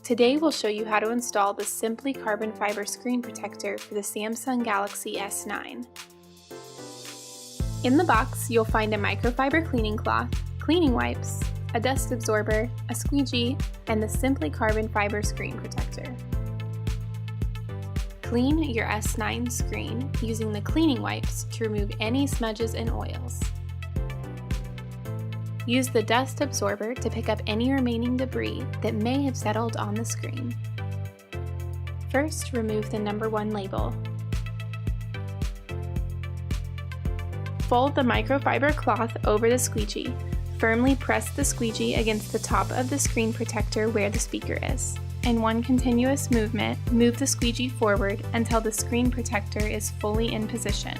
Today we'll show you how to install the Simply Carbon Fiber Screen Protector for the Samsung Galaxy S9. In the box, you'll find a microfiber cleaning cloth, cleaning wipes, a dust absorber, a squeegee, and the Simply Carbon Fiber Screen Protector. Clean your S9 screen using the cleaning wipes to remove any smudges and oils. Use the dust absorber to pick up any remaining debris that may have settled on the screen. First, remove the number 1 label. Fold the microfiber cloth over the squeegee. Firmly press the squeegee against the top of the screen protector where the speaker is. In one continuous movement, move the squeegee forward until the screen protector is fully in position.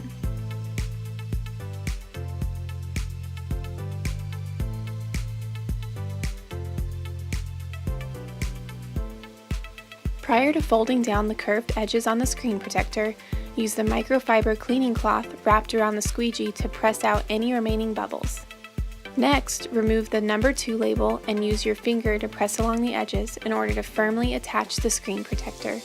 Prior to folding down the curved edges on the screen protector, use the microfiber cleaning cloth wrapped around the squeegee to press out any remaining bubbles. Next, remove the number 2 label and use your finger to press along the edges in order to firmly attach the screen protector.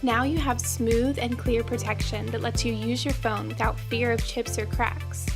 Now you have smooth and clear protection that lets you use your phone without fear of chips or cracks.